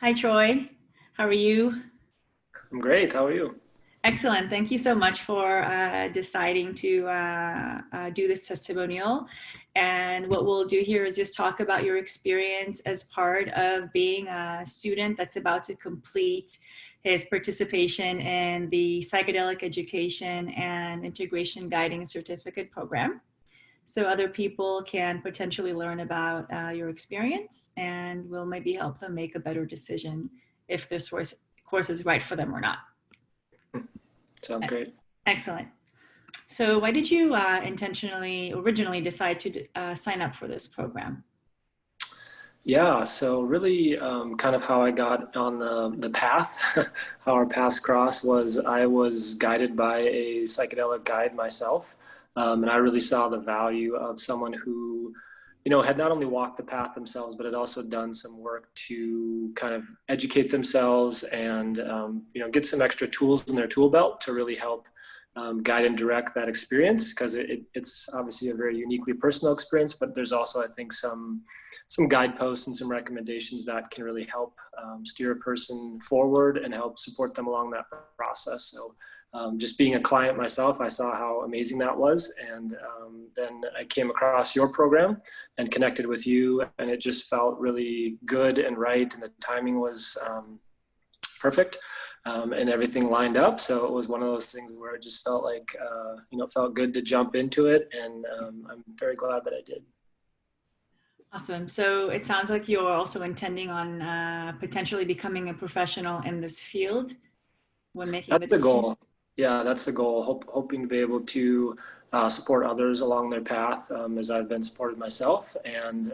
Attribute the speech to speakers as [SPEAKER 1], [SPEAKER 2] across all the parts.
[SPEAKER 1] Hi, Troy. How are you?
[SPEAKER 2] I'm great. How are you?
[SPEAKER 1] Excellent. Thank you so much for deciding to do this testimonial. And what we'll do here is just talk about your experience as part of being a student that's about to complete his participation in the Psychedelic Education and Integration Guiding Certificate Program. So other people can potentially learn about your experience and will maybe help them make a better decision if this course is right for them or not.
[SPEAKER 2] Sounds great.
[SPEAKER 1] Excellent. So why did you originally decide to sign up for this program?
[SPEAKER 2] Yeah, so really kind of how I got on the path, how our paths crossed was I was guided by a psychedelic guide myself. And I really saw the value of someone who, had not only walked the path themselves, but had also done some work to kind of educate themselves and, get some extra tools in their tool belt to really help guide and direct that experience because it's obviously a very uniquely personal experience, but there's also, I think, some guideposts and some recommendations that can really help steer a person forward and help support them along that process. So just being a client myself, I saw how amazing that was. And then I came across your program and connected with you, and it just felt really good and right. And the timing was perfect. And everything lined up. So it was one of those things where it just felt like, it felt good to jump into it. And I'm very glad that I did.
[SPEAKER 1] Awesome. So it sounds like you're also intending on potentially becoming a professional in this field when making
[SPEAKER 2] That's
[SPEAKER 1] the
[SPEAKER 2] the
[SPEAKER 1] decision.
[SPEAKER 2] goal. Yeah, that's the goal. Hoping to be able to support others along their path as I've been supported myself, and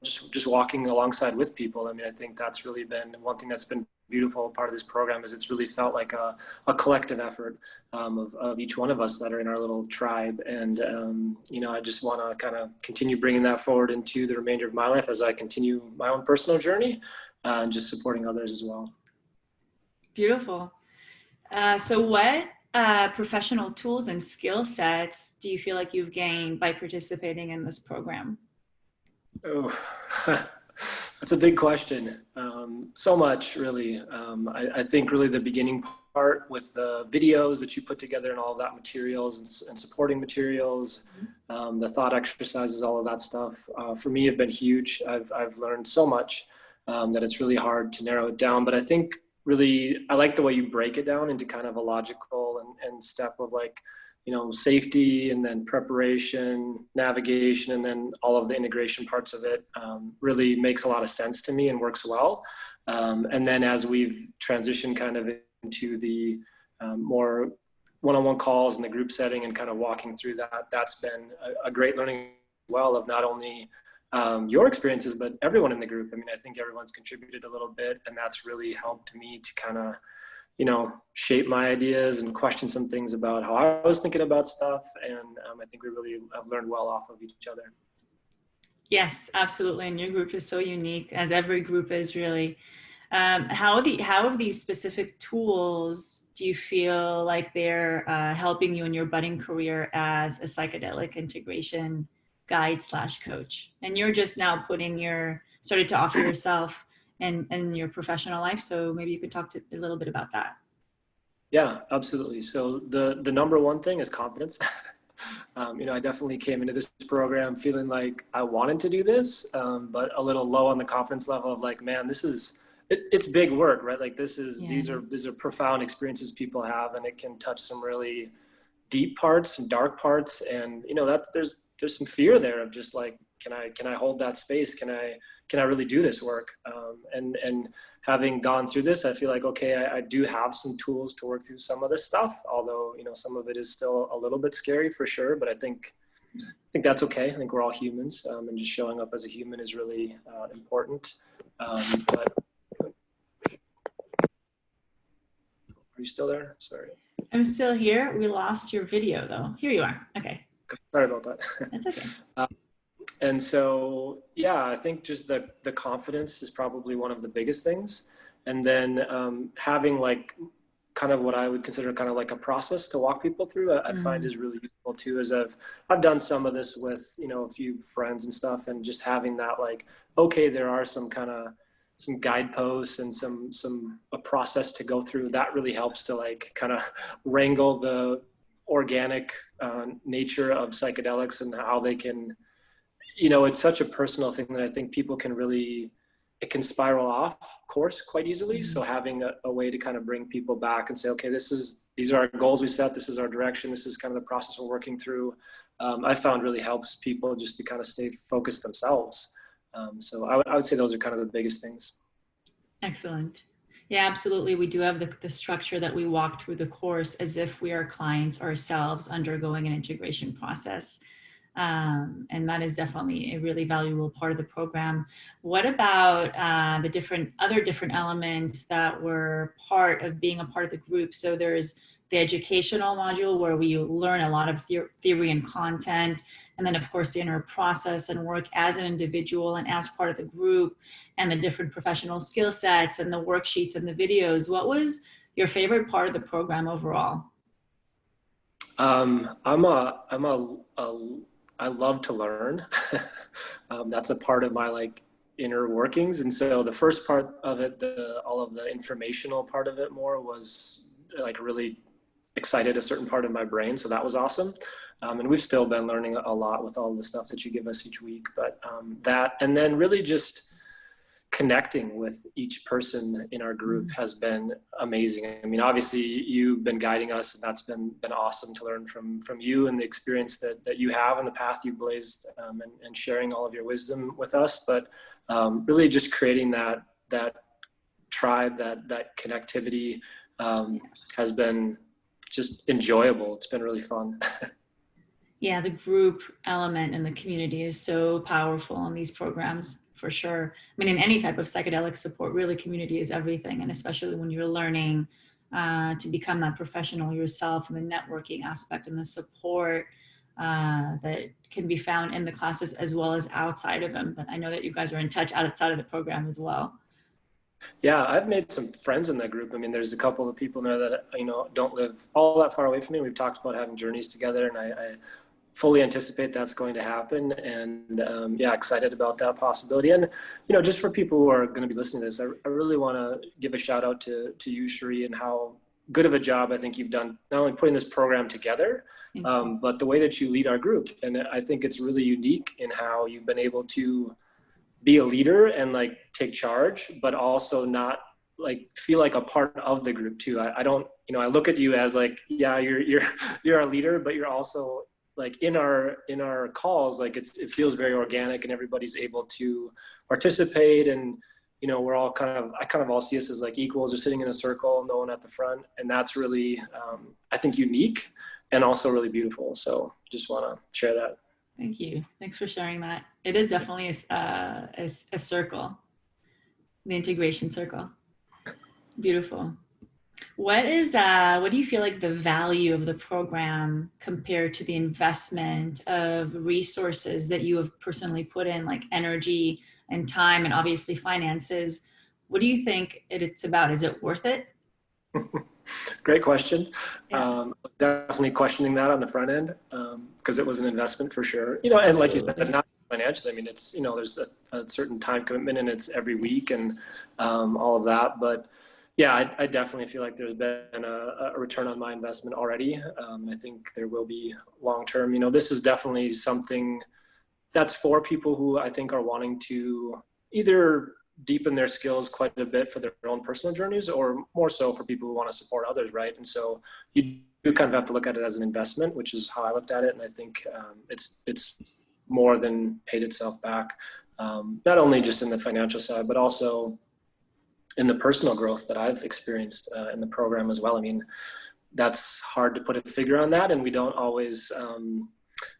[SPEAKER 2] just walking alongside with people. I mean, I think that's really been one thing that's been beautiful part of this program is it's really felt like a collective effort of each one of us that are in our little tribe, and I just want to kind of continue bringing that forward into the remainder of my life as I continue my own personal journey and just supporting others as well.
[SPEAKER 1] Beautiful. So what professional tools and skill sets do you feel like you've gained by participating in this program?
[SPEAKER 2] Oh, that's a big question. So much, really. I think really the beginning part with the videos that you put together and all of that materials and supporting materials, the thought exercises, all of that stuff, for me have been huge. I've learned so much that it's really hard to narrow it down. But I think really, I like the way you break it down into kind of a logical and step of like, safety and then preparation, navigation, and then all of the integration parts of it really makes a lot of sense to me and works well. And then as we've transitioned kind of into the more one-on-one calls in the group setting and kind of walking through that, that's been a great learning as well of not only your experiences, but everyone in the group. I mean, I think everyone's contributed a little bit, and that's really helped me to kind of shape my ideas and question some things about how I was thinking about stuff. And I think we really have learned well off of each other.
[SPEAKER 1] Yes, absolutely. And your group is so unique, as every group is really. How have these specific tools do you feel like they're helping you in your budding career as a psychedelic integration guide slash coach? And you're just now started to offer yourself in your professional life. So maybe you could talk a little bit about that.
[SPEAKER 2] Yeah, absolutely. So the number one thing is confidence. I definitely came into this program feeling like I wanted to do this, but a little low on the confidence level of like, man, it's big work, right? Like
[SPEAKER 1] Yes.
[SPEAKER 2] these are profound experiences people have, and it can touch some really deep parts, some dark parts, and that there's some fear there of just like, can I hold that space? Can I really do this work? And having gone through this, I feel like okay, I do have some tools to work through some of this stuff. Although some of it is still a little bit scary for sure, but I think that's okay. I think we're all humans, and just showing up as a human is really important. But are you still there? Sorry.
[SPEAKER 1] I'm still here. We lost your video though. Here you are. Okay.
[SPEAKER 2] Sorry about that.
[SPEAKER 1] That's okay.
[SPEAKER 2] And so, yeah, I think just the confidence is probably one of the biggest things. And then having like kind of what I would consider kind of like a process to walk people through, I find
[SPEAKER 1] Mm,
[SPEAKER 2] is really useful too, as I've done some of this with, a few friends and stuff, and just having that like, okay, there are some kind of guideposts and a process to go through, that really helps to like kind of wrangle the organic nature of psychedelics and how they can, it's such a personal thing that I think people can really, it can spiral off course quite easily. So having a way to kind of bring people back and say, okay, these are our goals we set, this is our direction, this is kind of the process we're working through, I found really helps people just to kind of stay focused themselves. So I would say those are kind of the biggest things.
[SPEAKER 1] Excellent. Yeah, absolutely. We do have the structure that we walk through the course as if we are clients ourselves undergoing an integration process. And that is definitely a really valuable part of the program. What about the other different elements that were part of being a part of the group? So there's the educational module where we learn a lot of theory and content, and then of course the inner process and work as an individual and as part of the group, and the different professional skill sets and the worksheets and the videos. What was your favorite part of the program overall?
[SPEAKER 2] I love to learn. That's a part of my like inner workings. And so the first part of it, all of the informational part of it more was like really excited a certain part of my brain. So that was awesome. And we've still been learning a lot with all the stuff that you give us each week, but that, and then really just connecting with each person in our group has been amazing. I mean, obviously you've been guiding us, and that's been awesome to learn from you and the experience that you have and the path you blazed, and sharing all of your wisdom with us. But really just creating that tribe, that connectivity has been just enjoyable. It's been really fun.
[SPEAKER 1] Yeah, the group element and the community is so powerful in these programs, for sure. I mean, in any type of psychedelic support, really community is everything. And especially when you're learning to become that professional yourself, and the networking aspect and the support that can be found in the classes as well as outside of them. But I know that you guys are in touch outside of the program as well.
[SPEAKER 2] Yeah, I've made some friends in that group. I mean, there's a couple of people in there that, don't live all that far away from me. We've talked about having journeys together, and I fully anticipate that's going to happen. And yeah, excited about that possibility. And, just for people who are going to be listening to this, I really want to give a shout out to you, Cherie, and how good of a job I think you've done, not only putting this program together, but the way that you lead our group. And I think it's really unique in how you've been able to be a leader and like take charge, but also not like feel like a part of the group too. I don't, I look at you as like, yeah, you're our leader, but you're also like in our calls, like it feels very organic and everybody's able to participate. And, we're all I kind of all see us as like equals or sitting in a circle, no one at the front. And that's really, I think, unique and also really beautiful. So just want to share that.
[SPEAKER 1] Thank you. Thanks for sharing that. It is definitely a circle, the integration circle. Beautiful. What do you feel like the value of the program compared to the investment of resources that you have personally put in, like energy and time and obviously finances? What do you think it's about? Is it worth it?
[SPEAKER 2] Great question.
[SPEAKER 1] Yeah.
[SPEAKER 2] Definitely questioning that on the front end, because it was an investment for sure. And
[SPEAKER 1] Absolutely.
[SPEAKER 2] like you said, not financially. I mean, it's, there's a certain time commitment, and it's every week and all of that. But yeah, I definitely feel like there's been a return on my investment already. I think there will be long term. This is definitely something that's for people who I think are wanting to either deepen their skills quite a bit for their own personal journeys, or more so for people who want to support others, right? And so you do kind of have to look at it as an investment, which is how I looked at it. And I think it's more than paid itself back, not only just in the financial side, but also in the personal growth that I've experienced in the program as well. I mean, that's hard to put a figure on that, and we don't always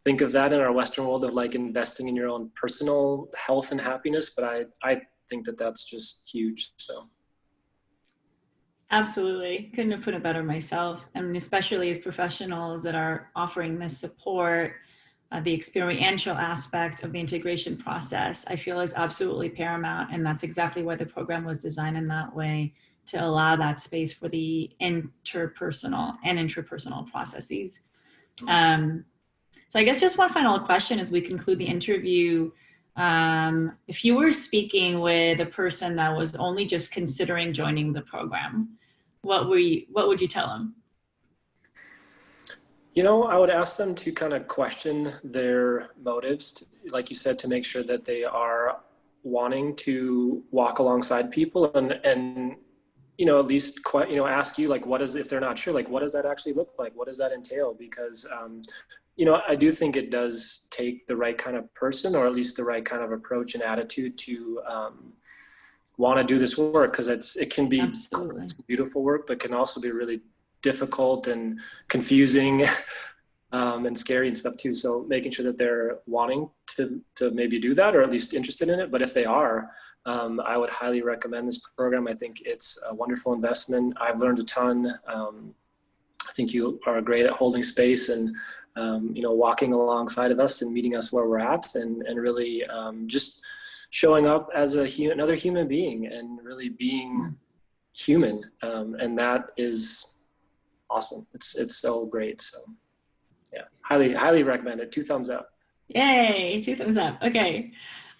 [SPEAKER 2] think of that in our Western world of like investing in your own personal health and happiness. But I think that that's just huge. So
[SPEAKER 1] Absolutely. Couldn't have put it better myself. I mean, especially as professionals that are offering this support, the experiential aspect of the integration process, I feel is absolutely paramount. And that's exactly why the program was designed in that way, to allow that space for the interpersonal and intrapersonal processes. So I guess just one final question as we conclude the interview. If you were speaking with a person that was only just considering joining the program, what would you tell them?
[SPEAKER 2] I would ask them to kind of question their motives, like you said, to make sure that they are wanting to walk alongside people and at least ask you like, what is, if they're not sure, like, what does that actually look like? What does that entail? Because I do think it does take the right kind of person, or at least the right kind of approach and attitude to want to do this work, because it can be
[SPEAKER 1] Absolutely.
[SPEAKER 2] beautiful work, but can also be really difficult and confusing and scary and stuff too. So making sure that they're wanting to maybe do that, or at least interested in it. But if they are, I would highly recommend this program. I think it's a wonderful investment. I've learned a ton. I think you are great at holding space and walking alongside of us and meeting us where we're at, and really just showing up as another human being and really being human. And that is awesome. It's so great. So yeah, highly recommend it. 2 thumbs up.
[SPEAKER 1] Yay, 2 thumbs up. Okay.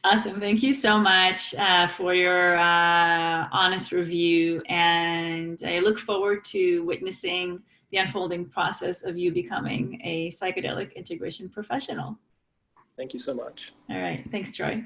[SPEAKER 1] Awesome. Thank you so much for your honest review. And I look forward to witnessing the unfolding process of you becoming a psychedelic integration professional.
[SPEAKER 2] Thank you so much.
[SPEAKER 1] All right. Thanks, Troy.